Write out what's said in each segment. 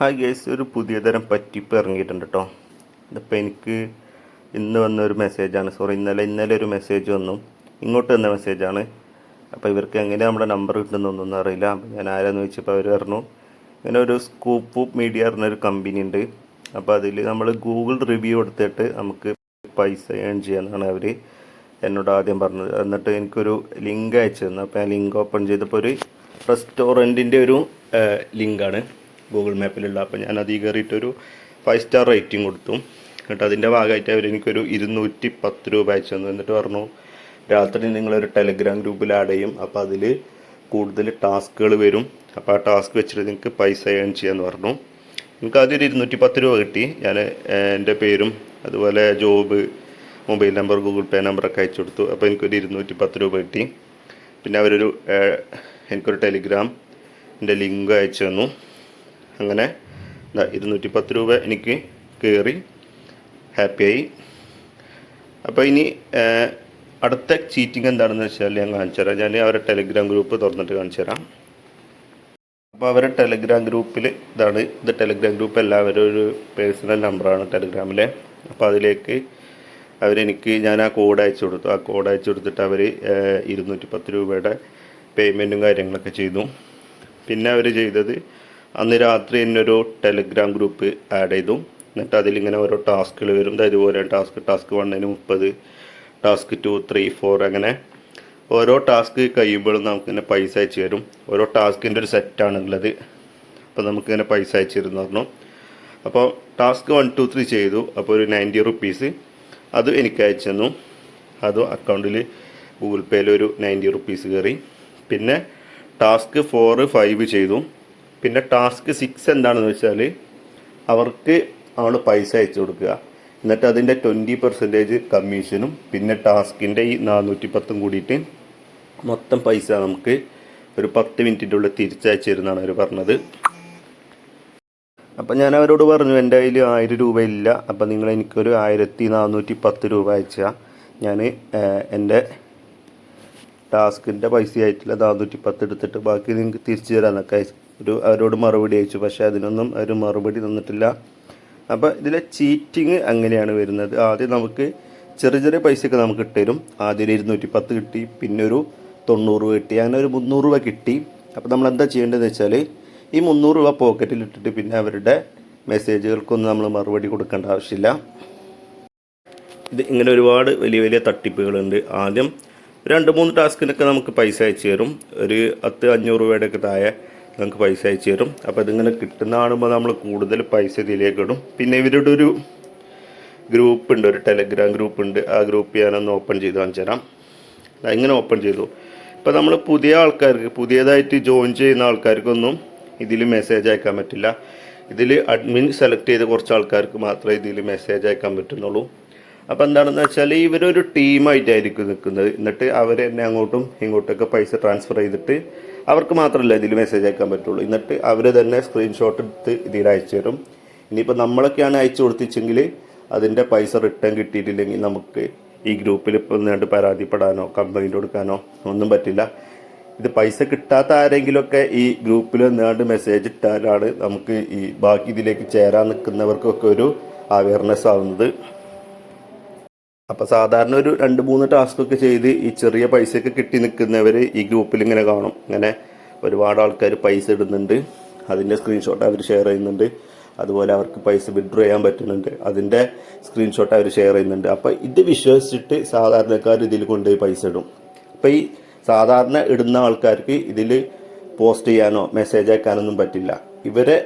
Hi guys, ഒരു പുതിയ തരം പറ്റിപ്പ് ഇറങ്ങിയിട്ടുണ്ട് കേട്ടോ. ഇതിപ്പോൾ എനിക്ക് ഇന്ന് വന്നൊരു മെസ്സേജാണ്. ഇന്നലെ ഒരു മെസ്സേജ് വന്നു, ഇങ്ങോട്ട് വന്ന മെസ്സേജാണ്. അപ്പോൾ ഇവർക്ക് എങ്ങനെ നമ്മുടെ നമ്പർ കിട്ടുന്നൊന്നും അറിയില്ല. അപ്പോൾ ഞാൻ ആരാന്ന് ചോദിച്ചപ്പോൾ അവർ പറഞ്ഞു ഇങ്ങനെ ഒരു സ്കൂപ്പ് മീഡിയ പറഞ്ഞൊരു കമ്പനി ഉണ്ട്. അപ്പോൾ അതിൽ നമ്മൾ ഗൂഗിൾ റിവ്യൂ കൊടുത്തിട്ട് നമുക്ക് പൈസ ഏൺ ചെയ്യാമെന്നാണ് അവർ എന്നോട് ആദ്യം പറഞ്ഞത്. എന്നിട്ട് എനിക്കൊരു ലിങ്ക് അയച്ചു തന്നു. അപ്പോൾ ആ ലിങ്ക് ഓപ്പൺ ചെയ്തപ്പോൾ ഒരു റെസ്റ്റോറൻറ്റിൻ്റെ ഒരു ലിങ്കാണ് ഗൂഗിൾ മാപ്പിലുള്ള. അപ്പോൾ ഞാൻ അതിൽ കയറിയിട്ടൊരു 5 സ്റ്റാർ റേറ്റിംഗ് കൊടുത്തു. എന്നിട്ട് അതിൻ്റെ ഭാഗമായിട്ട് അവർ എനിക്കൊരു 210 രൂപ അയച്ചു തന്നു. എന്നിട്ട് പറഞ്ഞു രാത്രി നിങ്ങളൊരു ടെലഗ്രാം ഗ്രൂപ്പിൽ ആഡ് ചെയ്യും, അപ്പോൾ അതിൽ കൂടുതൽ ടാസ്കുകൾ വരും, അപ്പോൾ ആ ടാസ്ക് വെച്ചിട്ട് നിങ്ങൾക്ക് പൈസ ഏൺ ചെയ്യാമെന്ന് പറഞ്ഞു. എനിക്ക് ആദ്യം ഒരു 210 രൂപ കിട്ടി. ഞാൻ എൻ്റെ പേരും അതുപോലെ ജോബ്, മൊബൈൽ നമ്പർ, ഗൂഗിൾ പേ നമ്പറൊക്കെ അയച്ചു കൊടുത്തു. അപ്പോൾ എനിക്കൊരു 210 രൂപ കിട്ടി. പിന്നെ എനിക്കൊരു ടെലിഗ്രാമിൻ്റെ ലിങ്ക് അയച്ചു തന്നു. അങ്ങനെ 210 രൂപ എനിക്ക് കയറി, ഹാപ്പിയായി. അപ്പോൾ ഇനി അടുത്ത ചീറ്റിംഗ് എന്താണെന്ന് വെച്ചാൽ ഞാൻ കാണിച്ചു തരാം. ഞാൻ അവരുടെ ടെലിഗ്രാം ഗ്രൂപ്പ് തുറന്നിട്ട് കാണിച്ചു തരാം. അപ്പോൾ അവരുടെ ടെലിഗ്രാം ഗ്രൂപ്പിൽ ഇത് ടെലിഗ്രാം ഗ്രൂപ്പ് എല്ലാവരും ഒരു പേഴ്സണൽ നമ്പറാണ് ടെലിഗ്രാമിലെ. അപ്പോൾ അതിലേക്ക് ഞാൻ ആ കോഡ് അയച്ചു കൊടുത്തു. ആ കോഡ് അയച്ചു കൊടുത്തിട്ട് അവർ 210 രൂപയുടെ പേയ്മെൻറ്റും കാര്യങ്ങളൊക്കെ ചെയ്തു. പിന്നെ അവർ ചെയ്തത്, അന്ന് രാത്രി എന്നൊരു ടെലിഗ്രാം ഗ്രൂപ്പ് ആഡ് ചെയ്തു. എന്നിട്ട് അതിലിങ്ങനെ ഓരോ ടാസ്കുകൾ വരും. ഇതുപോലെ ടാസ്ക് 1 30, ടാസ്ക് 2, 3, 4 അങ്ങനെ ഓരോ ടാസ്ക് കഴിയുമ്പോഴും നമുക്കിങ്ങനെ പൈസ അയച്ചു തരും. ഓരോ ടാസ്കിൻ്റെ ഒരു സെറ്റാണുള്ളത്. അപ്പോൾ നമുക്കിങ്ങനെ പൈസ അയച്ചു തരുമെന്ന് പറഞ്ഞു. അപ്പോൾ ടാസ്ക് 1 2 3 ചെയ്തു. അപ്പോൾ ഒരു 90 റുപ്പീസ് അത് എനിക്ക് അയച്ചു തന്നു. അതും അക്കൗണ്ടിൽ ഗൂഗിൾ പേയിൽ ഒരു 90 റുപ്പീസ് കയറി. പിന്നെ ടാസ്ക് 4 5 ചെയ്തു. പിന്നെ ടാസ്ക് 6 എന്താണെന്ന് വെച്ചാൽ അവർക്ക് പൈസ അയച്ചു കൊടുക്കുക. എന്നിട്ട് അതിൻ്റെ 20% കമ്മീഷനും പിന്നെ ടാസ്കിൻ്റെ ഈ 410 കൂടിയിട്ട് മൊത്തം പൈസ നമുക്ക് ഒരു 10 മിനിറ്റിൻ്റെ ഉള്ളിൽ തിരിച്ചയച്ചു തരുന്നതാണ് അവർ പറഞ്ഞത്. അപ്പം ഞാൻ അവരോട് പറഞ്ഞു എൻ്റെ കയ്യിൽ 1000 രൂപ ഇല്ല, അപ്പം നിങ്ങൾ എനിക്കൊരു 1410 രൂപ അയച്ചാൽ ഞാൻ എൻ്റെ ടാസ്കിൻ്റെ പൈസ ആയിട്ടില്ല 410 എടുത്തിട്ട് ബാക്കി നിങ്ങൾക്ക് തിരിച്ചു തരാമെന്നൊക്കെ അവരോട് മറുപടി അയച്ചു. പക്ഷേ അതിനൊന്നും അവർ മറുപടി തന്നിട്ടില്ല. അപ്പോൾ ഇതിലെ ചീറ്റിങ് അങ്ങനെയാണ് വരുന്നത്. ആദ്യം നമുക്ക് ചെറിയ പൈസയൊക്കെ നമുക്ക് ഇട്ടുതരും. ആദ്യം 210 കിട്ടി, പിന്നെ ഒരു 90 രൂപ കിട്ടി, അങ്ങനെ ഒരു 300 രൂപ കിട്ടി. അപ്പോൾ നമ്മൾ എന്താ ചെയ്യേണ്ടതെന്ന് വെച്ചാൽ ഈ 300 രൂപ പോക്കറ്റിൽ ഇട്ടിട്ട് പിന്നെ അവരുടെ മെസ്സേജുകൾക്കൊന്നും നമ്മൾ മറുപടി കൊടുക്കേണ്ട ആവശ്യമില്ല. ഇത് ഇങ്ങനെ ഒരുപാട് വലിയ തട്ടിപ്പുകളുണ്ട്. ആദ്യം 2-3 ടാസ്കിനൊക്കെ നമുക്ക് പൈസ അയച്ചു തരും. ഒരു 500 രൂപയുടെയൊക്കെ താഴെ നമുക്ക് പൈസ അയച്ചു തരും. അപ്പോൾ ഇതിങ്ങനെ കിട്ടുന്ന കാണുമ്പോൾ നമ്മൾ കൂടുതൽ പൈസ ഇതിലേക്ക് ഇടും. പിന്നെ ഇവരുടെ ഒരു ഗ്രൂപ്പ് ഉണ്ട്, ഒരു ടെലഗ്രാം ഗ്രൂപ്പ് ഉണ്ട്. ആ ഗ്രൂപ്പ് ഞാനൊന്ന് ഓപ്പൺ ചെയ്ത് കാണിച്ചു തരാം. ഇങ്ങനെ ഓപ്പൺ ചെയ്തു. ഇപ്പോൾ നമ്മൾ പുതിയതായിട്ട് ജോയിൻ ചെയ്യുന്ന ആൾക്കാർക്കൊന്നും ഇതിൽ മെസ്സേജ് അയക്കാൻ പറ്റില്ല. ഇതിൽ അഡ്മിൻ സെലക്ട് ചെയ്ത കുറച്ച് ആൾക്കാർക്ക് മാത്രമേ ഇതിൽ മെസ്സേജ് അയക്കാൻ പറ്റുന്നുള്ളൂ. അപ്പോൾ എന്താണെന്ന് വെച്ചാൽ ഇവരൊരു ടീമായിട്ടായിരിക്കും നിൽക്കുന്നത്. എന്നിട്ട് അവർ തന്നെ അങ്ങോട്ടും ഇങ്ങോട്ടൊക്കെ പൈസ ട്രാൻസ്ഫർ ചെയ്തിട്ട് അവർക്ക് മാത്രമല്ല ഇതിൽ മെസ്സേജ് അയക്കാൻ പറ്റുള്ളൂ. എന്നിട്ട് അവർ തന്നെ സ്ക്രീൻഷോട്ട് എടുത്ത് ഇതിൽ അയച്ചു തരും. ഇനിയിപ്പോൾ നമ്മളൊക്കെയാണ് അയച്ചു കൊടുത്തിച്ചെങ്കിൽ അതിൻ്റെ പൈസ റിട്ടേൺ കിട്ടിയിട്ടില്ലെങ്കിൽ നമുക്ക് ഈ ഗ്രൂപ്പിൽ ഇപ്പോൾ നിന്നിട്ട് പരാതിപ്പെടാനോ കംപ്ലൈൻറ്റ് കൊടുക്കാനോ ഒന്നും പറ്റില്ല. ഇത് പൈസ കിട്ടാത്ത ആരെങ്കിലുമൊക്കെ ഈ ഗ്രൂപ്പിൽ നിന്നാണ്ട് മെസ്സേജ് ഇട്ടാലാണ് നമുക്ക് ഈ ബാക്കി ഇതിലേക്ക് ചേരാൻ നിൽക്കുന്നവർക്കൊക്കെ ഒരു അവയർനെസ് ആവുന്നത്. അപ്പോൾ സാധാരണ ഒരു 2-3 ടാസ്കൊക്കെ ചെയ്ത് ഈ ചെറിയ പൈസയൊക്കെ കിട്ടി നിൽക്കുന്നവർ ഈ ഗ്രൂപ്പിൽ ഇങ്ങനെ കാണും. ഇങ്ങനെ ഒരുപാട് ആൾക്കാർ പൈസ ഇടുന്നുണ്ട്, അതിൻ്റെ സ്ക്രീൻഷോട്ട് അവർ ഷെയർ ചെയ്യുന്നുണ്ട്. അതുപോലെ അവർക്ക് പൈസ വിഡ്രോ ചെയ്യാൻ പറ്റുന്നുണ്ട്, അതിൻ്റെ സ്ക്രീൻഷോട്ട് അവർ ഷെയർ ചെയ്യുന്നുണ്ട്. അപ്പോൾ ഇത് വിശ്വസിച്ചിട്ട് സാധാരണക്കാർ ഇതിൽ കൊണ്ടുപോയി പൈസ ഇടും. അപ്പോൾ ഈ സാധാരണ ഇടുന്ന ആൾക്കാർക്ക് ഇതിൽ പോസ്റ്റ് ചെയ്യാനോ മെസ്സേജ് അയക്കാനൊന്നും പറ്റില്ല. ഇവരെ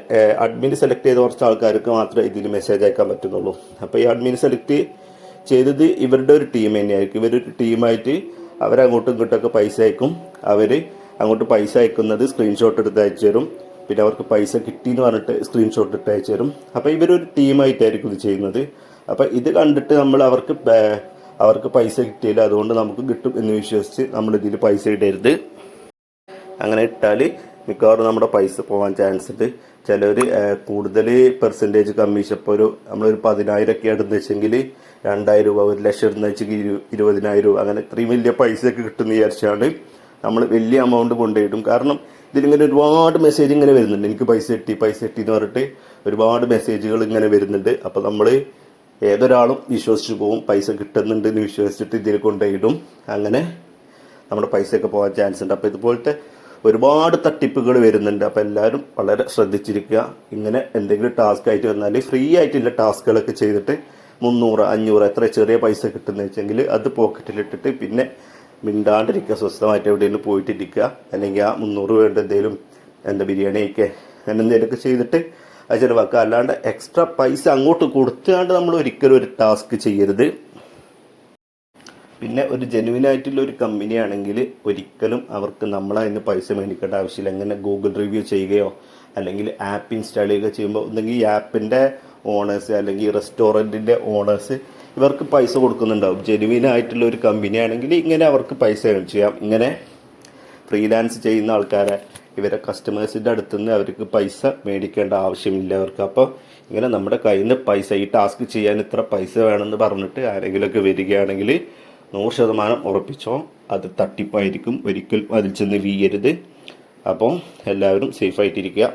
അഡ്മിൻ സെലക്ട് ചെയ്ത കുറച്ച് ആൾക്കാർക്ക് മാത്രമേ ഇതിൽ മെസ്സേജ് അയക്കാൻ പറ്റുന്നുള്ളൂ. അപ്പോൾ ഈ അഡ്മിൻ സെലക്ട് ചെയ്തത് ഇവരുടെ ഒരു ടീം തന്നെയായിരിക്കും. ഇവരൊരു ടീമായിട്ട് അവരങ്ങോട്ടും ഇങ്ങോട്ടൊക്കെ പൈസ അയക്കും. അവർ അങ്ങോട്ട് പൈസ അയക്കുന്നത് സ്ക്രീൻഷോട്ട് എടുത്ത് അയച്ചു തരും. പിന്നെ അവർക്ക് പൈസ കിട്ടിയെന്ന് പറഞ്ഞിട്ട് സ്ക്രീൻഷോട്ട് ഇട്ട് അയച്ചു തരും. അപ്പോൾ ഇവരൊരു ടീമായിട്ടായിരിക്കും ഇത് ചെയ്യുന്നത്. അപ്പോൾ ഇത് കണ്ടിട്ട് നമ്മൾ അവർക്ക് പൈസ കിട്ടിയില്ല, അതുകൊണ്ട് നമുക്ക് കിട്ടും എന്ന് വിശ്വസിച്ച് നമ്മൾ ഇതിൽ പൈസ ഇടരുത്. അങ്ങനെ ഇട്ടാൽ മിക്കവാറും നമ്മുടെ പൈസ പോകാൻ ചാൻസ് ഉണ്ട്. ചിലർ കൂടുതൽ പെർസെൻറ്റേജ് കമ്മീഷൻ, ഇപ്പോൾ നമ്മളൊരു 10,000 ഒക്കെ ഇടുന്ന വെച്ചെങ്കിൽ 2,000 രൂപ, 1 ലക്ഷം ഇടുന്ന വെച്ചെങ്കിൽ 20,000 രൂപ, അങ്ങനെ ഇത്രയും വലിയ പൈസയൊക്കെ കിട്ടുമെന്ന് വിചാരിച്ചാണ് നമ്മൾ വലിയ എമൗണ്ട് കൊണ്ടുപോയിട്ടും. കാരണം ഇതിലിങ്ങനെ ഒരുപാട് മെസ്സേജ് ഇങ്ങനെ വരുന്നുണ്ട്, എനിക്ക് പൈസ കിട്ടി എന്ന് പറഞ്ഞിട്ട് ഒരുപാട് മെസ്സേജുകൾ ഇങ്ങനെ വരുന്നുണ്ട്. അപ്പോൾ നമ്മൾ ഏതൊരാളും വിശ്വസിച്ച് പോകും, പൈസ കിട്ടുന്നുണ്ട് എന്ന് വിശ്വസിച്ചിട്ട് ഇതിൽ കൊണ്ടുപോയിടും. അങ്ങനെ നമ്മുടെ പൈസയൊക്കെ പോകാൻ ചാൻസ് ഉണ്ട്. അപ്പോൾ ഇതുപോലത്തെ ഒരുപാട് തട്ടിപ്പുകൾ വരുന്നുണ്ട്. അപ്പോൾ എല്ലാവരും വളരെ ശ്രദ്ധിച്ചിരിക്കുക. ഇങ്ങനെ എന്തെങ്കിലും ടാസ്ക് ആയിട്ട് വന്നാൽ ഫ്രീ ആയിട്ടുള്ള ടാസ്കുകളൊക്കെ ചെയ്തിട്ട് 300, 500 എത്ര ചെറിയ പൈസ കിട്ടുന്ന വെച്ചെങ്കിൽ അത് പോക്കറ്റിലിട്ടിട്ട് പിന്നെ മിണ്ടാണ്ടിരിക്കുക, സ്വസ്ഥമായിട്ട് എവിടെയെങ്കിലും പോയിട്ടിരിക്കുക. അല്ലെങ്കിൽ ആ 300 വേണ്ട എന്തെങ്കിലും ബിരിയാണി കഴിക്കുക അങ്ങനെ എന്തെങ്കിലുമൊക്കെ ചെയ്തിട്ട് അത് ചിലവാക്കുക. അല്ലാണ്ട് എക്സ്ട്രാ പൈസ അങ്ങോട്ട് കൊടുത്തുകൊണ്ട് നമ്മൾ ഒരിക്കലും ഒരു ടാസ്ക് ചെയ്യരുത്. പിന്നെ ഒരു ജെനുവിനായിട്ടുള്ള ഒരു കമ്പനി ആണെങ്കിൽ ഒരിക്കലും അവർക്ക് നമ്മളതിന് പൈസ മേടിക്കേണ്ട ആവശ്യമില്ല. എങ്ങനെ ഗൂഗിൾ റിവ്യൂ ചെയ്യുകയോ അല്ലെങ്കിൽ ആപ്പ് ഇൻസ്റ്റാൾ ചെയ്യുകയോ ചെയ്യുമ്പോൾ ഒന്നെങ്കിൽ ഈ ആപ്പിൻ്റെ ഓണേഴ്സ് അല്ലെങ്കിൽ റെസ്റ്റോറൻറ്റിൻ്റെ ഓണേഴ്സ് ഇവർക്ക് പൈസ കൊടുക്കുന്നുണ്ടാവും. ജെനുവിനായിട്ടുള്ള ഒരു കമ്പനി ആണെങ്കിൽ ഇങ്ങനെ അവർക്ക് പൈസ ഏൺ ചെയ്യാം. ഇങ്ങനെ ഫ്രീലാൻസ് ചെയ്യുന്ന ആൾക്കാരെ ഇവരെ കസ്റ്റമേഴ്സിൻ്റെ അടുത്തുനിന്ന് അവർക്ക് പൈസ മേടിക്കേണ്ട ആവശ്യമില്ല അവർക്ക്. അപ്പോൾ ഇങ്ങനെ നമ്മുടെ കയ്യിൽ നിന്ന് പൈസ ഈ ടാസ്ക് ചെയ്യാൻ ഇത്ര പൈസ വേണമെന്ന് പറഞ്ഞിട്ട് ആരെങ്കിലുമൊക്കെ വരികയാണെങ്കിൽ 100% ഉറപ്പിച്ചോ അത് തട്ടിപ്പായിരിക്കും. ഒരിക്കലും അതിൽ ചെന്ന് വീഴരുത്. അപ്പോൾ എല്ലാവരും സേഫായിട്ടിരിക്കുക.